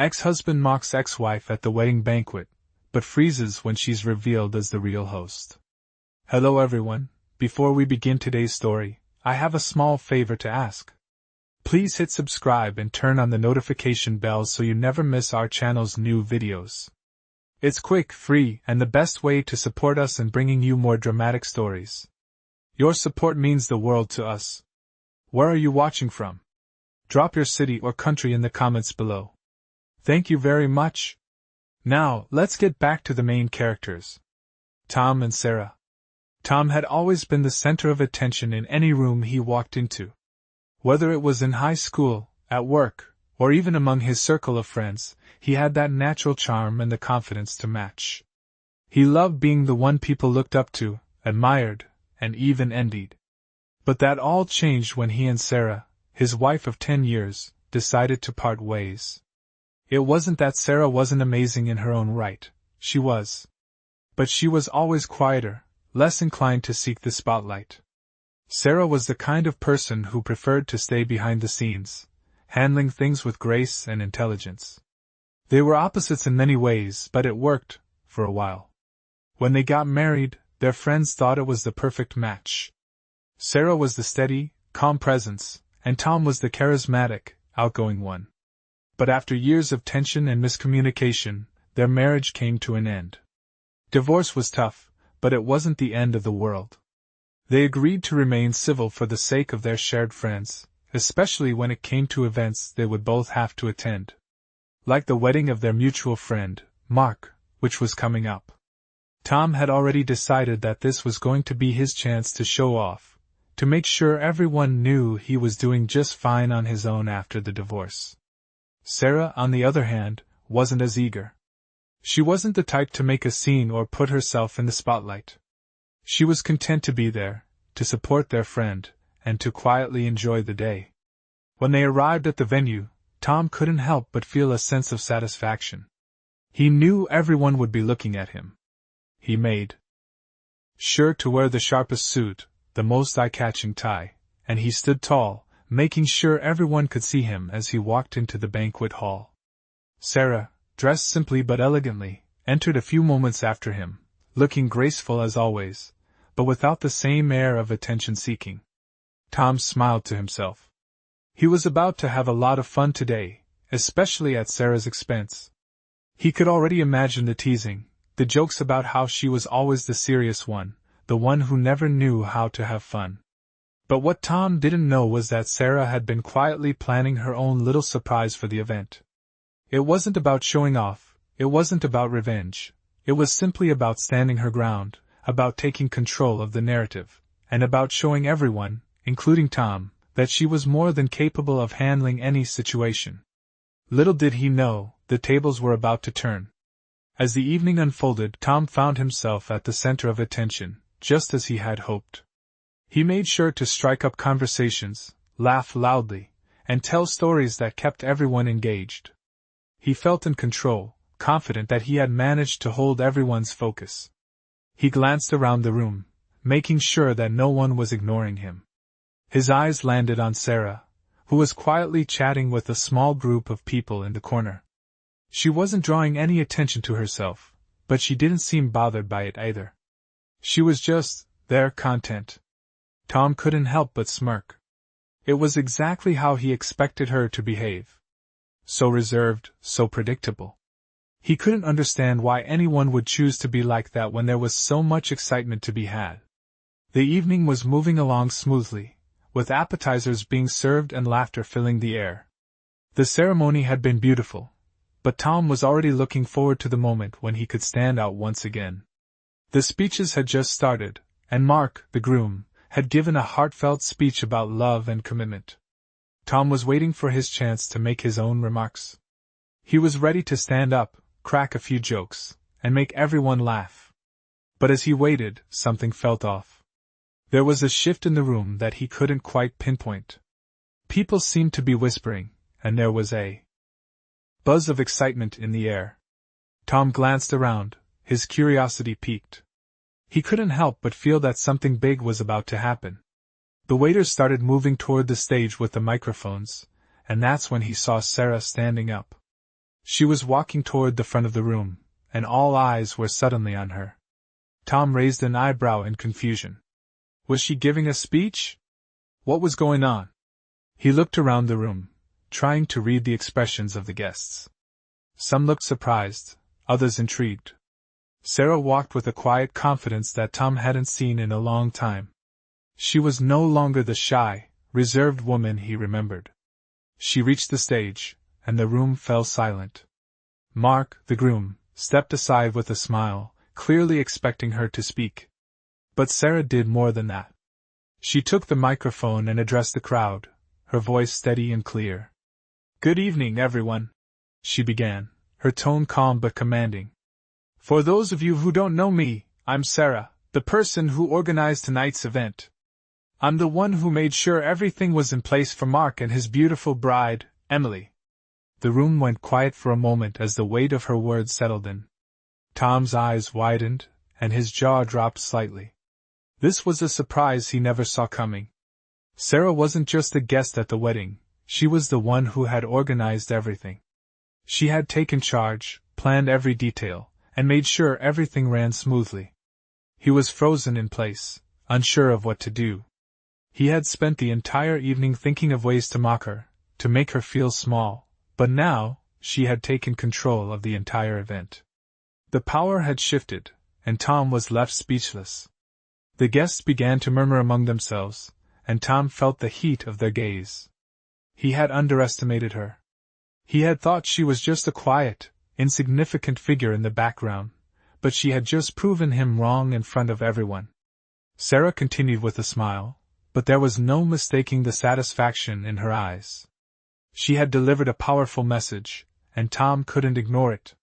Ex-husband mocks ex-wife at the wedding banquet, but freezes when she's revealed as the real host. Hello everyone, before we begin today's story, I have a small favor to ask. Please hit subscribe and turn on the notification bell so you never miss our channel's new videos. It's quick, free, and the best way to support us in bringing you more dramatic stories. Your support means the world to us. Where are you watching from? Drop your city or country in the comments below. Thank you very much. Now, let's get back to the main characters. Tom and Sarah. Tom had always been the center of attention in any room he walked into. Whether it was in high school, at work, or even among his circle of friends, he had that natural charm and the confidence to match. He loved being the one people looked up to, admired, and even envied. But that all changed when he and Sarah, his wife of 10 years, decided to part ways. It wasn't that Sarah wasn't amazing in her own right, she was. But she was always quieter, less inclined to seek the spotlight. Sarah was the kind of person who preferred to stay behind the scenes, handling things with grace and intelligence. They were opposites in many ways, but it worked, for a while. When they got married, their friends thought it was the perfect match. Sarah was the steady, calm presence, and Tom was the charismatic, outgoing one. But after years of tension and miscommunication, their marriage came to an end. Divorce was tough, but it wasn't the end of the world. They agreed to remain civil for the sake of their shared friends, especially when it came to events they would both have to attend. Like the wedding of their mutual friend, Mark, which was coming up. Tom had already decided that this was going to be his chance to show off, to make sure everyone knew he was doing just fine on his own after the divorce. Sarah, on the other hand, wasn't as eager. She wasn't the type to make a scene or put herself in the spotlight. She was content to be there, to support their friend, and to quietly enjoy the day. When they arrived at the venue, Tom couldn't help but feel a sense of satisfaction. He knew everyone would be looking at him. He made sure to wear the sharpest suit, the most eye-catching tie, and he stood tall, making sure everyone could see him as he walked into the banquet hall. Sarah, dressed simply but elegantly, entered a few moments after him, looking graceful as always, but without the same air of attention-seeking. Tom smiled to himself. He was about to have a lot of fun today, especially at Sarah's expense. He could already imagine the teasing, the jokes about how she was always the serious one, the one who never knew how to have fun. But what Tom didn't know was that Sarah had been quietly planning her own little surprise for the event. It wasn't about showing off, it wasn't about revenge, it was simply about standing her ground, about taking control of the narrative, and about showing everyone, including Tom, that she was more than capable of handling any situation. Little did he know, the tables were about to turn. As the evening unfolded, Tom found himself at the center of attention, just as he had hoped. He made sure to strike up conversations, laugh loudly, and tell stories that kept everyone engaged. He felt in control, confident that he had managed to hold everyone's focus. He glanced around the room, making sure that no one was ignoring him. His eyes landed on Sarah, who was quietly chatting with a small group of people in the corner. She wasn't drawing any attention to herself, but she didn't seem bothered by it either. She was just there, content. Tom couldn't help but smirk. It was exactly how he expected her to behave. So reserved, so predictable. He couldn't understand why anyone would choose to be like that when there was so much excitement to be had. The evening was moving along smoothly, with appetizers being served and laughter filling the air. The ceremony had been beautiful, but Tom was already looking forward to the moment when he could stand out once again. The speeches had just started, and Mark, the groom, had given a heartfelt speech about love and commitment. Tom was waiting for his chance to make his own remarks. He was ready to stand up, crack a few jokes, and make everyone laugh. But as he waited, something felt off. There was a shift in the room that he couldn't quite pinpoint. People seemed to be whispering, and there was a buzz of excitement in the air. Tom glanced around, his curiosity piqued. He couldn't help but feel that something big was about to happen. The waiters started moving toward the stage with the microphones, and that's when he saw Sarah standing up. She was walking toward the front of the room, and all eyes were suddenly on her. Tom raised an eyebrow in confusion. Was she giving a speech? What was going on? He looked around the room, trying to read the expressions of the guests. Some looked surprised, others intrigued. Sarah walked with a quiet confidence that Tom hadn't seen in a long time. She was no longer the shy, reserved woman he remembered. She reached the stage, and the room fell silent. Mark, the groom, stepped aside with a smile, clearly expecting her to speak. But Sarah did more than that. She took the microphone and addressed the crowd, her voice steady and clear. "Good evening, everyone," she began, her tone calm but commanding. "For those of you who don't know me, I'm Sarah, the person who organized tonight's event. I'm the one who made sure everything was in place for Mark and his beautiful bride, Emily." The room went quiet for a moment as the weight of her words settled in. Tom's eyes widened, and his jaw dropped slightly. This was a surprise he never saw coming. Sarah wasn't just a guest at the wedding, she was the one who had organized everything. She had taken charge, planned every detail, and made sure everything ran smoothly. He was frozen in place, unsure of what to do. He had spent the entire evening thinking of ways to mock her, to make her feel small, but now, she had taken control of the entire event. The power had shifted, and Tom was left speechless. The guests began to murmur among themselves, and Tom felt the heat of their gaze. He had underestimated her. He had thought she was just a quiet, insignificant figure in the background, but she had just proven him wrong in front of everyone. Sarah continued with a smile, but there was no mistaking the satisfaction in her eyes. She had delivered a powerful message, and Tom couldn't ignore it.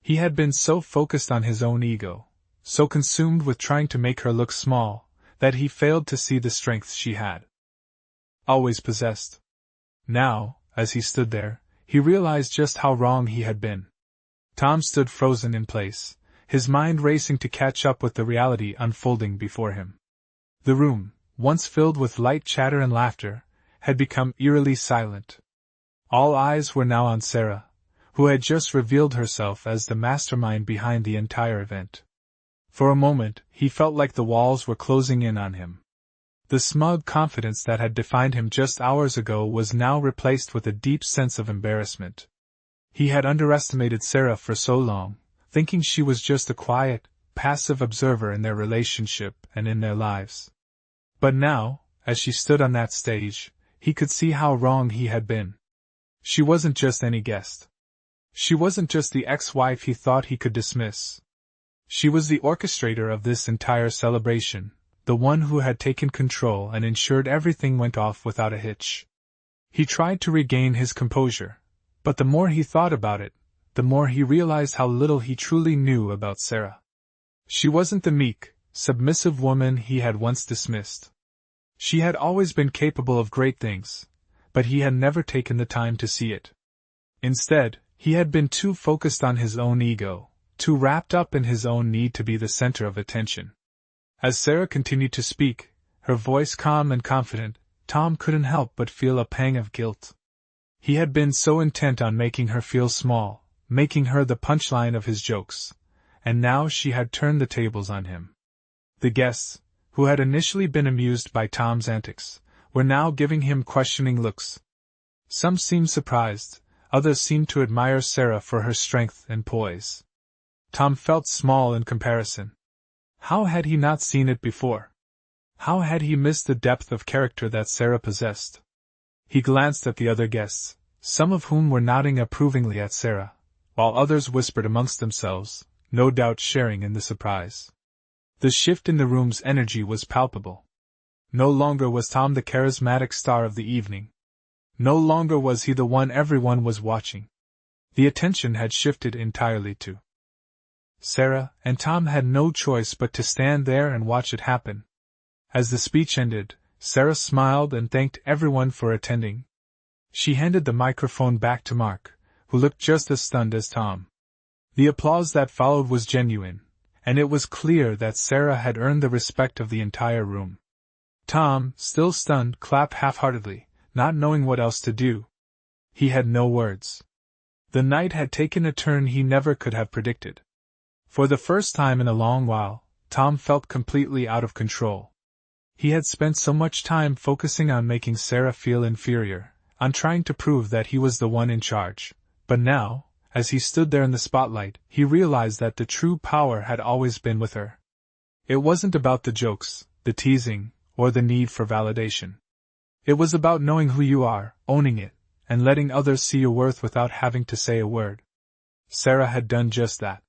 He had been so focused on his own ego, so consumed with trying to make her look small, that he failed to see the strength she had always possessed. Now, as he stood there, he realized just how wrong he had been. Tom stood frozen in place, his mind racing to catch up with the reality unfolding before him. The room, once filled with light chatter and laughter, had become eerily silent. All eyes were now on Sarah, who had just revealed herself as the mastermind behind the entire event. For a moment, he felt like the walls were closing in on him. The smug confidence that had defined him just hours ago was now replaced with a deep sense of embarrassment. He had underestimated Sarah for so long, thinking she was just a quiet, passive observer in their relationship and in their lives. But now, as she stood on that stage, he could see how wrong he had been. She wasn't just any guest. She wasn't just the ex-wife he thought he could dismiss. She was the orchestrator of this entire celebration, the one who had taken control and ensured everything went off without a hitch. He tried to regain his composure, but the more he thought about it, the more he realized how little he truly knew about Sarah. She wasn't the meek, submissive woman he had once dismissed. She had always been capable of great things, but he had never taken the time to see it. Instead, he had been too focused on his own ego, too wrapped up in his own need to be the center of attention. As Sarah continued to speak, her voice calm and confident, Tom couldn't help but feel a pang of guilt. He had been so intent on making her feel small, making her the punchline of his jokes, and now she had turned the tables on him. The guests, who had initially been amused by Tom's antics, were now giving him questioning looks. Some seemed surprised, others seemed to admire Sarah for her strength and poise. Tom felt small in comparison. How had he not seen it before? How had he missed the depth of character that Sarah possessed? He glanced at the other guests, some of whom were nodding approvingly at Sarah, while others whispered amongst themselves, no doubt sharing in the surprise. The shift in the room's energy was palpable. No longer was Tom the charismatic star of the evening. No longer was he the one everyone was watching. The attention had shifted entirely to Sarah, and Tom had no choice but to stand there and watch it happen. As the speech ended, Sarah smiled and thanked everyone for attending. She handed the microphone back to Mark, who looked just as stunned as Tom. The applause that followed was genuine, and it was clear that Sarah had earned the respect of the entire room. Tom, still stunned, clapped half-heartedly, not knowing what else to do. He had no words. The night had taken a turn he never could have predicted. For the first time in a long while, Tom felt completely out of control. He had spent so much time focusing on making Sarah feel inferior, on trying to prove that he was the one in charge, but now, as he stood there in the spotlight, he realized that the true power had always been with her. It wasn't about the jokes, the teasing, or the need for validation. It was about knowing who you are, owning it, and letting others see your worth without having to say a word. Sarah had done just that.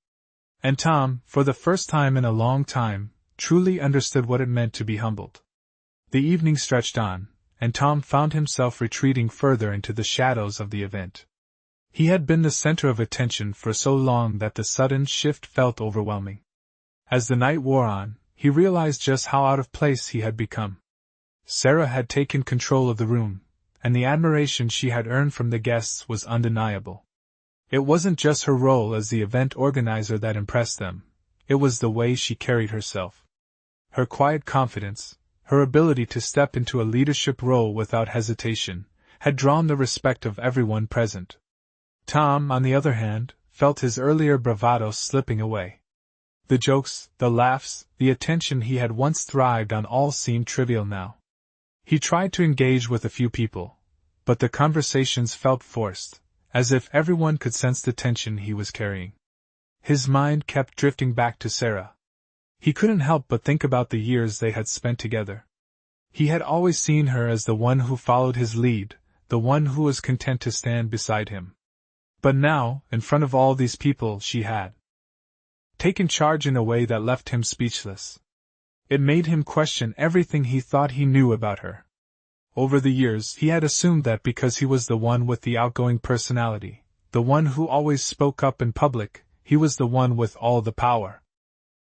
And Tom, for the first time in a long time, truly understood what it meant to be humbled. The evening stretched on, and Tom found himself retreating further into the shadows of the event. He had been the center of attention for so long that the sudden shift felt overwhelming. As the night wore on, he realized just how out of place he had become. Sarah had taken control of the room, and the admiration she had earned from the guests was undeniable. It wasn't just her role as the event organizer that impressed them, it was the way she carried herself. Her quiet confidence, her ability to step into a leadership role without hesitation, had drawn the respect of everyone present. Tom, on the other hand, felt his earlier bravado slipping away. The jokes, the laughs, the attention he had once thrived on all seemed trivial now. He tried to engage with a few people, but the conversations felt forced, as if everyone could sense the tension he was carrying. His mind kept drifting back to Sarah. He couldn't help but think about the years they had spent together. He had always seen her as the one who followed his lead, the one who was content to stand beside him. But now, in front of all these people, she had taken charge in a way that left him speechless. It made him question everything he thought he knew about her. Over the years, he had assumed that because he was the one with the outgoing personality, the one who always spoke up in public, he was the one with all the power.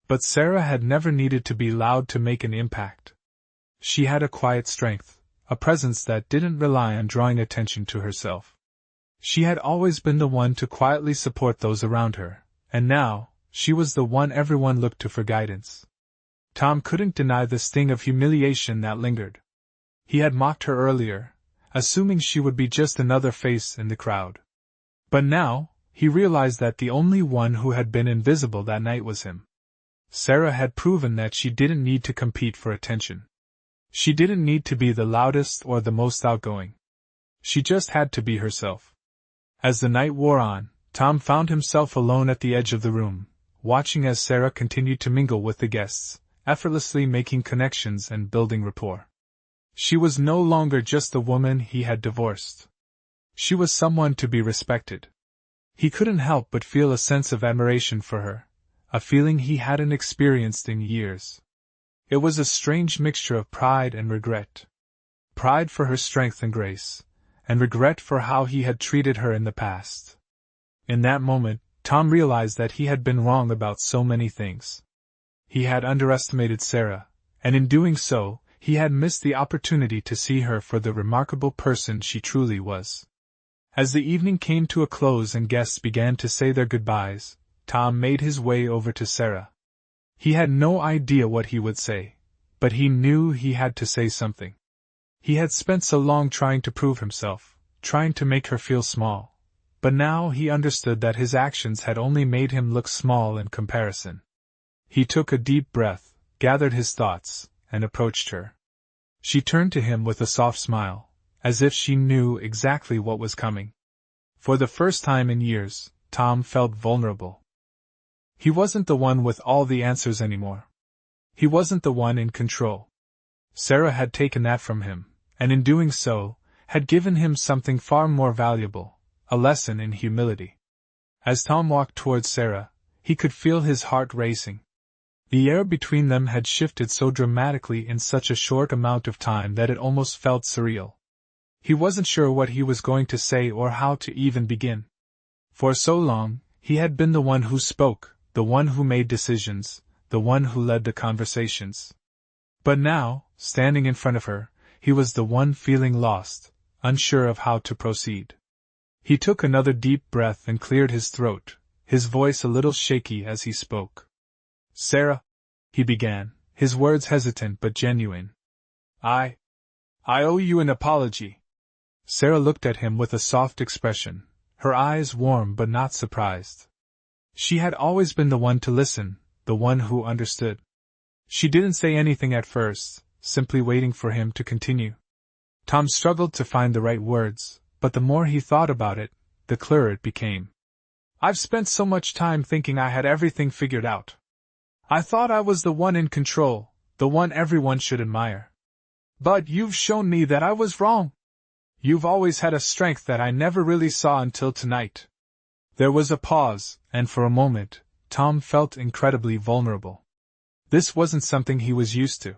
But Sarah had never needed to be loud to make an impact. She had a quiet strength, a presence that didn't rely on drawing attention to herself. She had always been the one to quietly support those around her, and now, she was the one everyone looked to for guidance. Tom couldn't deny the sting of humiliation that lingered. He had mocked her earlier, assuming she would be just another face in the crowd. But now, he realized that the only one who had been invisible that night was him. Sarah had proven that she didn't need to compete for attention. She didn't need to be the loudest or the most outgoing. She just had to be herself. As the night wore on, Tom found himself alone at the edge of the room, watching as Sarah continued to mingle with the guests, effortlessly making connections and building rapport. She was no longer just the woman he had divorced. She was someone to be respected. He couldn't help but feel a sense of admiration for her, a feeling he hadn't experienced in years. It was a strange mixture of pride and regret. Pride for her strength and grace, and regret for how he had treated her in the past. In that moment, Tom realized that he had been wrong about so many things. He had underestimated Sarah, and in doing so, he had missed the opportunity to see her for the remarkable person she truly was. As the evening came to a close and guests began to say their goodbyes, Tom made his way over to Sarah. He had no idea what he would say, but he knew he had to say something. He had spent so long trying to prove himself, trying to make her feel small, but now he understood that his actions had only made him look small in comparison. He took a deep breath, gathered his thoughts, and approached her. She turned to him with a soft smile, as if she knew exactly what was coming. For the first time in years, Tom felt vulnerable. He wasn't the one with all the answers anymore. He wasn't the one in control. Sarah had taken that from him, and in doing so, had given him something far more valuable, a lesson in humility. As Tom walked towards Sarah, he could feel his heart racing. The air between them had shifted so dramatically in such a short amount of time that it almost felt surreal. He wasn't sure what he was going to say or how to even begin. For so long, he had been the one who spoke, the one who made decisions, the one who led the conversations. But now, standing in front of her, he was the one feeling lost, unsure of how to proceed. He took another deep breath and cleared his throat, his voice a little shaky as he spoke. "Sarah," he began, his words hesitant but genuine. I owe you an apology." Sarah looked at him with a soft expression, her eyes warm but not surprised. She had always been the one to listen, the one who understood. She didn't say anything at first, simply waiting for him to continue. Tom struggled to find the right words, but the more he thought about it, the clearer it became. I've spent so much time thinking I had everything figured out. I thought I was the one in control, the one everyone should admire. But you've shown me that I was wrong. You've always had a strength that I never really saw until tonight. There was a pause, and for a moment, Tom felt incredibly vulnerable. This wasn't something he was used to.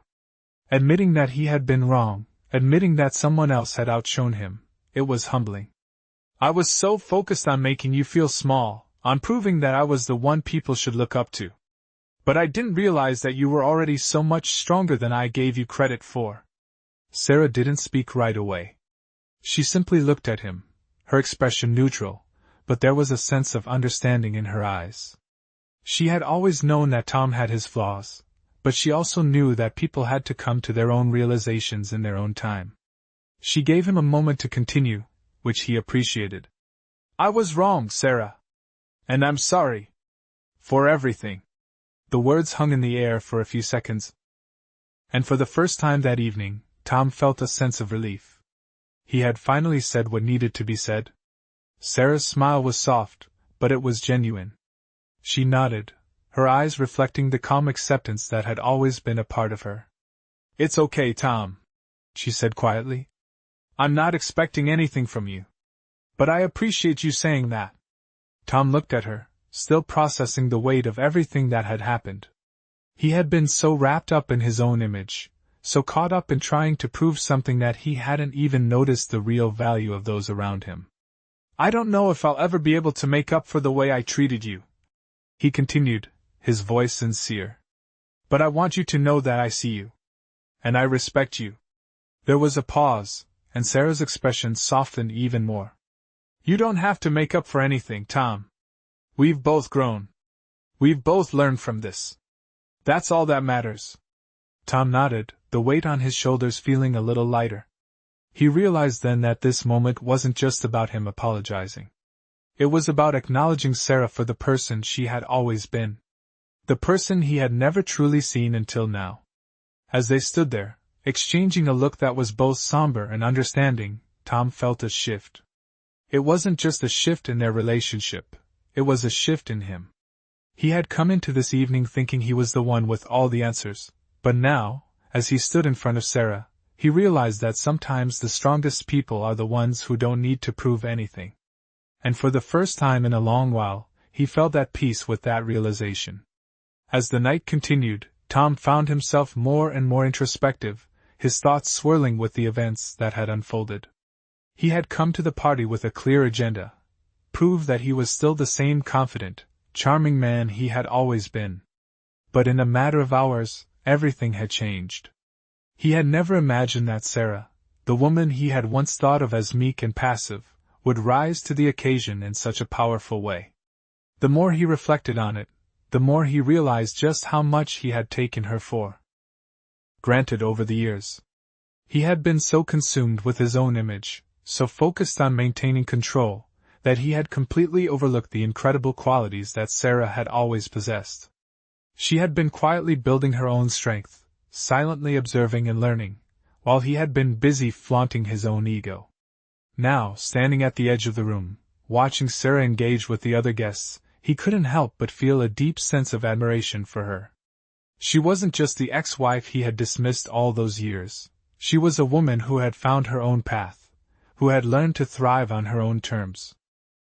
Admitting that he had been wrong, admitting that someone else had outshone him, it was humbling. I was so focused on making you feel small, on proving that I was the one people should look up to. But I didn't realize that you were already so much stronger than I gave you credit for. Sarah didn't speak right away. She simply looked at him, her expression neutral, but there was a sense of understanding in her eyes. She had always known that Tom had his flaws, but she also knew that people had to come to their own realizations in their own time. She gave him a moment to continue, which he appreciated. I was wrong, Sarah. And I'm sorry. For everything. The words hung in the air for a few seconds. And for the first time that evening, Tom felt a sense of relief. He had finally said what needed to be said. Sarah's smile was soft, but it was genuine. She nodded, her eyes reflecting the calm acceptance that had always been a part of her. It's okay, Tom, she said quietly. I'm not expecting anything from you. But I appreciate you saying that. Tom looked at her, still processing the weight of everything that had happened. He had been so wrapped up in his own image, so caught up in trying to prove something that he hadn't even noticed the real value of those around him. I don't know if I'll ever be able to make up for the way I treated you, he continued, his voice sincere. But I want you to know that I see you. And I respect you. There was a pause, and Sarah's expression softened even more. You don't have to make up for anything, Tom. We've both grown. We've both learned from this. That's all that matters. Tom nodded, the weight on his shoulders feeling a little lighter. He realized then that this moment wasn't just about him apologizing. It was about acknowledging Sarah for the person she had always been. The person he had never truly seen until now. As they stood there, exchanging a look that was both somber and understanding, Tom felt a shift. It wasn't just a shift in their relationship, it was a shift in him. He had come into this evening thinking he was the one with all the answers, but now, as he stood in front of Sarah, he realized that sometimes the strongest people are the ones who don't need to prove anything. And for the first time in a long while, he felt at peace with that realization. As the night continued, Tom found himself more and more introspective, his thoughts swirling with the events that had unfolded. He had come to the party with a clear agenda: prove that he was still the same confident, charming man he had always been. But in a matter of hours, everything had changed. He had never imagined that Sarah, the woman he had once thought of as meek and passive, would rise to the occasion in such a powerful way. The more he reflected on it, the more he realized just how much he had taken her for granted over the years. He had been so consumed with his own image, so focused on maintaining control, that he had completely overlooked the incredible qualities that Sarah had always possessed. She had been quietly building her own strength, silently observing and learning, while he had been busy flaunting his own ego. Now, standing at the edge of the room, watching Sarah engage with the other guests, he couldn't help but feel a deep sense of admiration for her. She wasn't just the ex-wife he had dismissed all those years. She was a woman who had found her own path, who had learned to thrive on her own terms.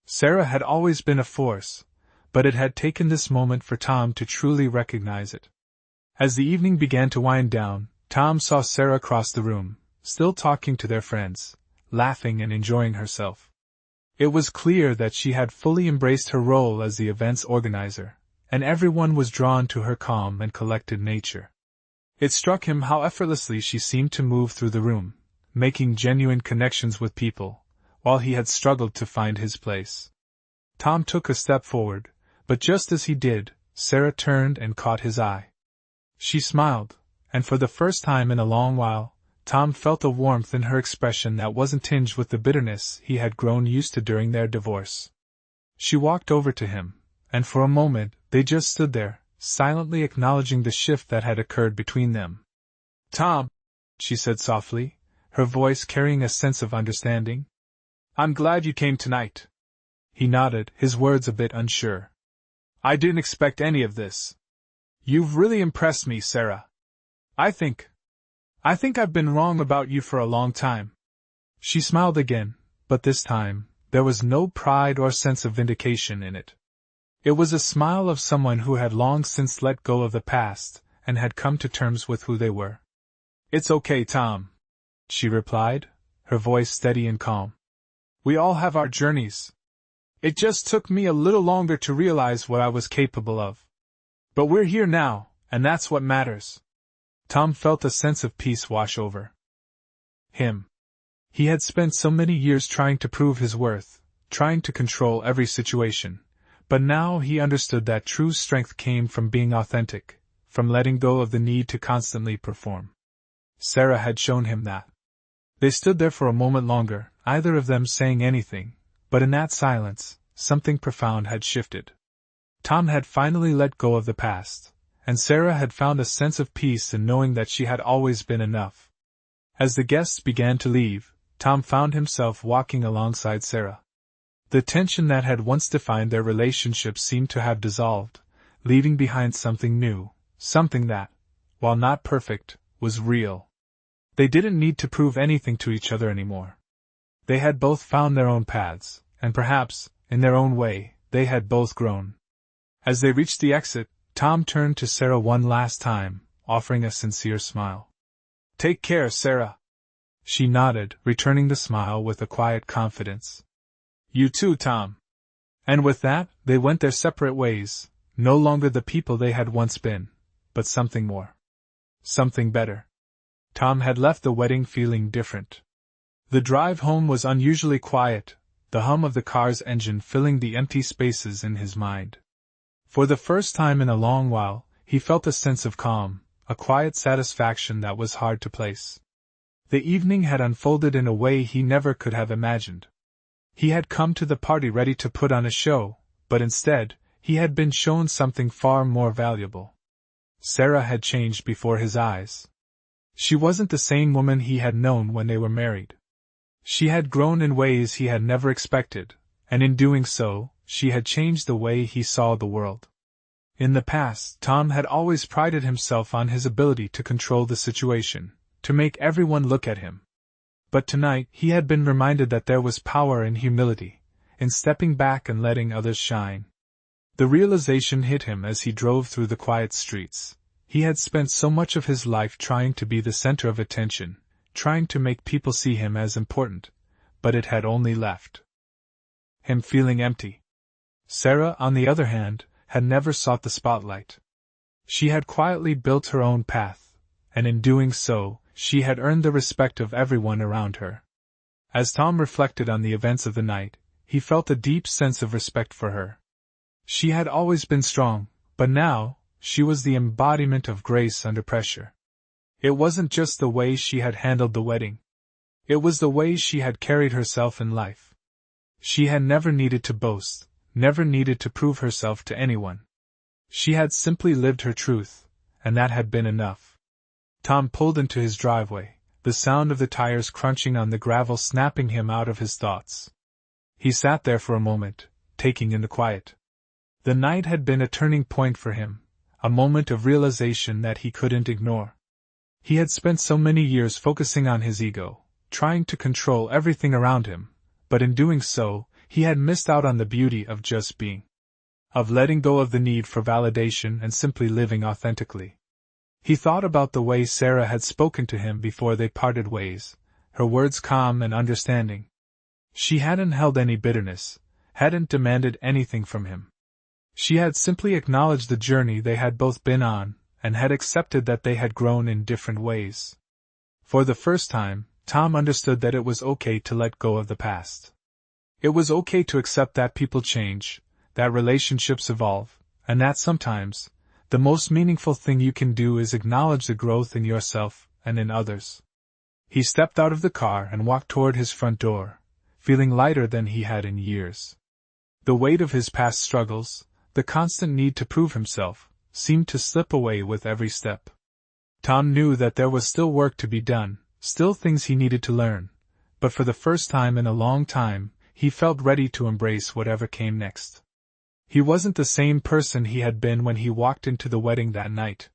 Sarah had always been a force, but it had taken this moment for Tom to truly recognize it. As the evening began to wind down, Tom saw Sarah cross the room, still talking to their friends, laughing and enjoying herself. It was clear that she had fully embraced her role as the event's organizer, and everyone was drawn to her calm and collected nature. It struck him how effortlessly she seemed to move through the room, making genuine connections with people, while he had struggled to find his place. Tom took a step forward, but just as he did, Sarah turned and caught his eye. She smiled, and for the first time in a long while, Tom felt a warmth in her expression that wasn't tinged with the bitterness he had grown used to during their divorce. She walked over to him, and for a moment they just stood there, silently acknowledging the shift that had occurred between them. "Tom," she said softly, her voice carrying a sense of understanding. "I'm glad you came tonight." He nodded, his words a bit unsure. "I didn't expect any of this. You've really impressed me, Sarah. I think I've been wrong about you for a long time." She smiled again, but this time, there was no pride or sense of vindication in it. It was a smile of someone who had long since let go of the past, and had come to terms with who they were. "It's okay, Tom," she replied, her voice steady and calm. "We all have our journeys. It just took me a little longer to realize what I was capable of. But we're here now, and that's what matters." Tom felt a sense of peace wash over him. He had spent so many years trying to prove his worth, trying to control every situation, but now he understood that true strength came from being authentic, from letting go of the need to constantly perform. Sarah had shown him that. They stood there for a moment longer, neither of them saying anything, but in that silence, something profound had shifted. Tom had finally let go of the past, and Sarah had found a sense of peace in knowing that she had always been enough. As the guests began to leave, Tom found himself walking alongside Sarah. The tension that had once defined their relationship seemed to have dissolved, leaving behind something new, something that, while not perfect, was real. They didn't need to prove anything to each other anymore. They had both found their own paths, and perhaps, in their own way, they had both grown. As they reached the exit, Tom turned to Sarah one last time, offering a sincere smile. "Take care, Sarah." She nodded, returning the smile with a quiet confidence. "You too, Tom." And with that, they went their separate ways, no longer the people they had once been, but something more. Something better. Tom had left the wedding feeling different. The drive home was unusually quiet, the hum of the car's engine filling the empty spaces in his mind. For the first time in a long while, he felt a sense of calm, a quiet satisfaction that was hard to place. The evening had unfolded in a way he never could have imagined. He had come to the party ready to put on a show, but instead, he had been shown something far more valuable. Sarah had changed before his eyes. She wasn't the same woman he had known when they were married. She had grown in ways he had never expected, and in doing so, she had changed the way he saw the world. In the past, Tom had always prided himself on his ability to control the situation, to make everyone look at him. But tonight he had been reminded that there was power in humility, in stepping back and letting others shine. The realization hit him as he drove through the quiet streets. He had spent so much of his life trying to be the center of attention, trying to make people see him as important, but it had only left him feeling empty. Sarah, on the other hand, had never sought the spotlight. She had quietly built her own path, and in doing so, she had earned the respect of everyone around her. As Tom reflected on the events of the night, he felt a deep sense of respect for her. She had always been strong, but now, she was the embodiment of grace under pressure. It wasn't just the way she had handled the wedding. It was the way she had carried herself in life. She had never needed to boast, never needed to prove herself to anyone. She had simply lived her truth, and that had been enough. Tom pulled into his driveway, the sound of the tires crunching on the gravel snapping him out of his thoughts. He sat there for a moment, taking in the quiet. The night had been a turning point for him, a moment of realization that he couldn't ignore. He had spent so many years focusing on his ego, trying to control everything around him, but in doing so, he had missed out on the beauty of just being. Of letting go of the need for validation and simply living authentically. He thought about the way Sarah had spoken to him before they parted ways, her words calm and understanding. She hadn't held any bitterness, hadn't demanded anything from him. She had simply acknowledged the journey they had both been on, and had accepted that they had grown in different ways. For the first time, Tom understood that it was okay to let go of the past. It was okay to accept that people change, that relationships evolve, and that sometimes, the most meaningful thing you can do is acknowledge the growth in yourself and in others. He stepped out of the car and walked toward his front door, feeling lighter than he had in years. The weight of his past struggles, the constant need to prove himself, seemed to slip away with every step. Tom knew that there was still work to be done, still things he needed to learn, but for the first time in a long time, he felt ready to embrace whatever came next. He wasn't the same person he had been when he walked into the wedding that night.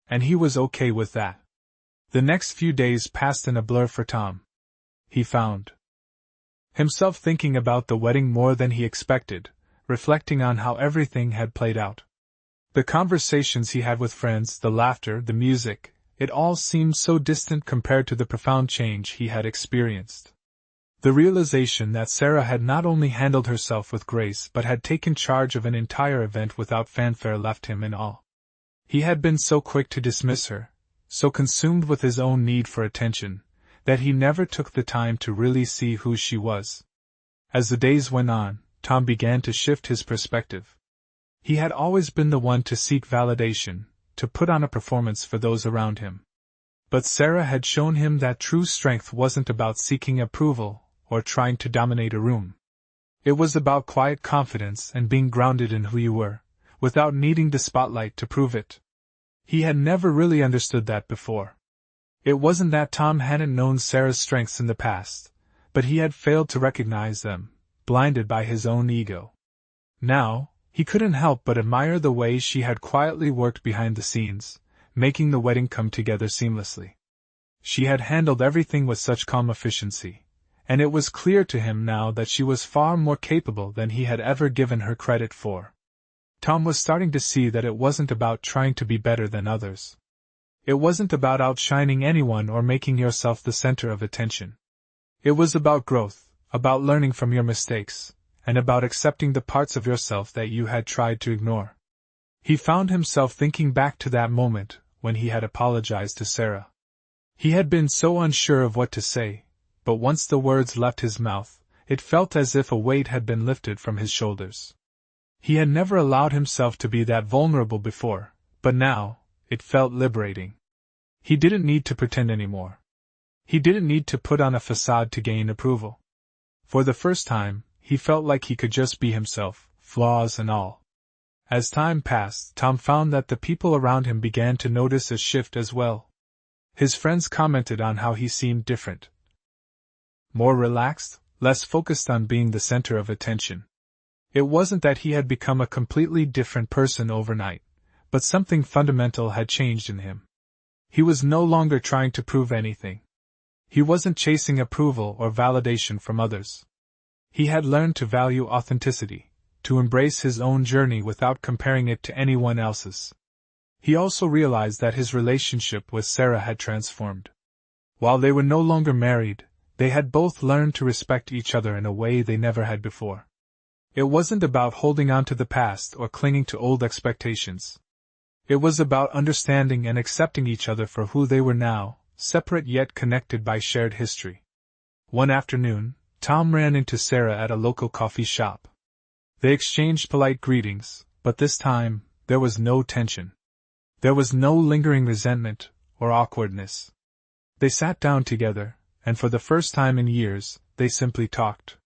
And he was okay with that. The next few days passed in a blur for Tom. He found himself thinking about the wedding more than he expected, reflecting on how everything had played out. The conversations he had with friends, the laughter, the music, it all seemed so distant compared to the profound change he had experienced. The realization that Sarah had not only handled herself with grace but had taken charge of an entire event without fanfare left him in awe. He had been so quick to dismiss her, so consumed with his own need for attention, that he never took the time to really see who she was. As the days went on, Tom began to shift his perspective. He had always been the one to seek validation, to put on a performance for those around him. But Sarah had shown him that true strength wasn't about seeking approval or trying to dominate a room. It was about quiet confidence and being grounded in who you were, without needing the spotlight to prove it. He had never really understood that before. It wasn't that Tom hadn't known Sarah's strengths in the past, but he had failed to recognize them, blinded by his own ego. Now, he couldn't help but admire the way she had quietly worked behind the scenes, making the wedding come together seamlessly. She had handled everything with such calm efficiency, and it was clear to him now that she was far more capable than he had ever given her credit for. Tom was starting to see that it wasn't about trying to be better than others. It wasn't about outshining anyone or making yourself the center of attention. It was about growth, about learning from your mistakes, and about accepting the parts of yourself that you had tried to ignore. He found himself thinking back to that moment when he had apologized to Sarah. He had been so unsure of what to say, but once the words left his mouth, it felt as if a weight had been lifted from his shoulders. He had never allowed himself to be that vulnerable before, but now, it felt liberating. He didn't need to pretend anymore. He didn't need to put on a facade to gain approval. For the first time, he felt like he could just be himself, flaws and all. As time passed, Tom found that the people around him began to notice a shift as well. His friends commented on how he seemed different. More relaxed, less focused on being the center of attention. It wasn't that he had become a completely different person overnight, but something fundamental had changed in him. He was no longer trying to prove anything. He wasn't chasing approval or validation from others. He had learned to value authenticity, to embrace his own journey without comparing it to anyone else's. He also realized that his relationship with Sarah had transformed. While they were no longer married, they had both learned to respect each other in a way they never had before. It wasn't about holding on to the past or clinging to old expectations. It was about understanding and accepting each other for who they were now, separate yet connected by shared history. One afternoon, Tom ran into Sarah at a local coffee shop. They exchanged polite greetings, but this time, there was no tension. There was no lingering resentment or awkwardness. They sat down together, and for the first time in years, they simply talked.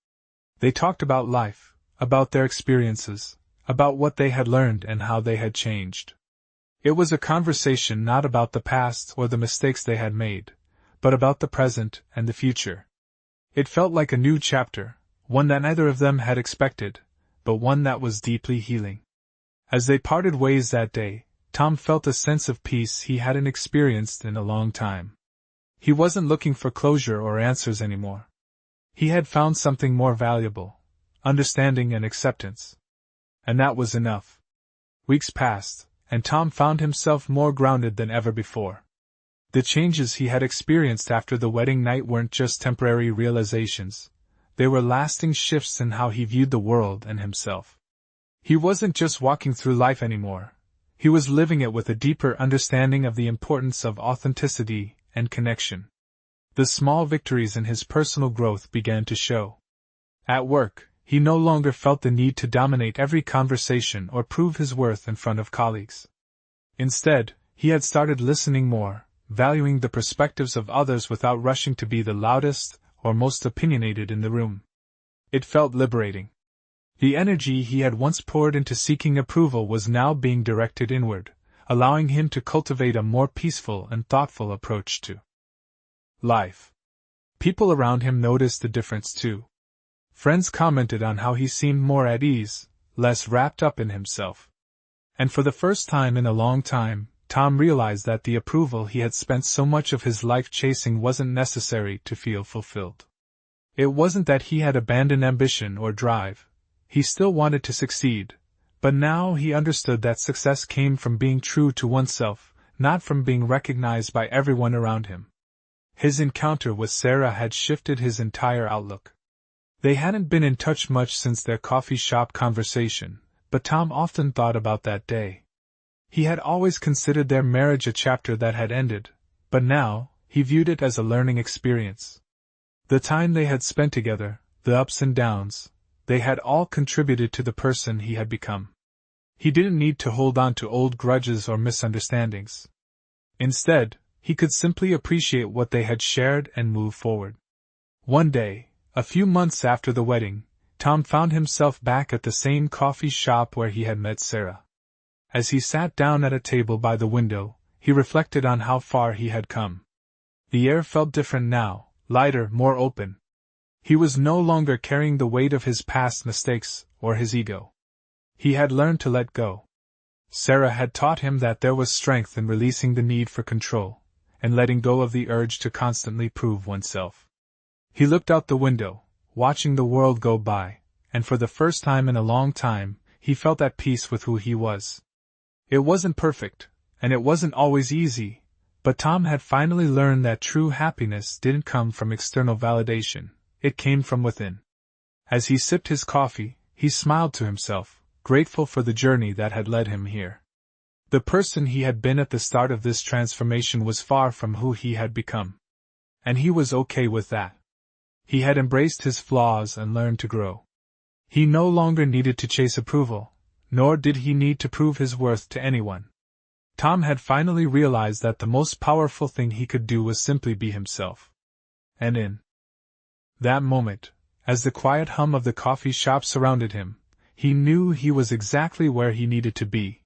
They talked about life, about their experiences, about what they had learned and how they had changed. It was a conversation not about the past or the mistakes they had made, but about the present and the future. It felt like a new chapter, one that neither of them had expected, but one that was deeply healing. As they parted ways that day, Tom felt a sense of peace he hadn't experienced in a long time. He wasn't looking for closure or answers anymore. He had found something more valuable: understanding and acceptance. And that was enough. Weeks passed, and Tom found himself more grounded than ever before. The changes he had experienced after the wedding night weren't just temporary realizations, they were lasting shifts in how he viewed the world and himself. He wasn't just walking through life anymore, he was living it with a deeper understanding of the importance of authenticity and connection. The small victories in his personal growth began to show. At work, he no longer felt the need to dominate every conversation or prove his worth in front of colleagues. Instead, he had started listening more, valuing the perspectives of others without rushing to be the loudest or most opinionated in the room. It felt liberating. The energy he had once poured into seeking approval was now being directed inward, allowing him to cultivate a more peaceful and thoughtful approach to life. People around him noticed the difference too. Friends commented on how he seemed more at ease, less wrapped up in himself. And for the first time in a long time, Tom realized that the approval he had spent so much of his life chasing wasn't necessary to feel fulfilled. It wasn't that he had abandoned ambition or drive. He still wanted to succeed, but now he understood that success came from being true to oneself, not from being recognized by everyone around him. His encounter with Sarah had shifted his entire outlook. They hadn't been in touch much since their coffee shop conversation, but Tom often thought about that day. He had always considered their marriage a chapter that had ended, but now, he viewed it as a learning experience. The time they had spent together, the ups and downs, they had all contributed to the person he had become. He didn't need to hold on to old grudges or misunderstandings. Instead, he could simply appreciate what they had shared and move forward. One day, a few months after the wedding, Tom found himself back at the same coffee shop where he had met Sarah. As he sat down at a table by the window, he reflected on how far he had come. The air felt different now, lighter, more open. He was no longer carrying the weight of his past mistakes or his ego. He had learned to let go. Sarah had taught him that there was strength in releasing the need for control, and letting go of the urge to constantly prove oneself. He looked out the window, watching the world go by, and for the first time in a long time, he felt at peace with who he was. It wasn't perfect, and it wasn't always easy, but Tom had finally learned that true happiness didn't come from external validation. It came from within. As he sipped his coffee, he smiled to himself, grateful for the journey that had led him here. The person he had been at the start of this transformation was far from who he had become. And he was okay with that. He had embraced his flaws and learned to grow. He no longer needed to chase approval, nor did he need to prove his worth to anyone. Tom had finally realized that the most powerful thing he could do was simply be himself. And in that moment, as the quiet hum of the coffee shop surrounded him, he knew he was exactly where he needed to be,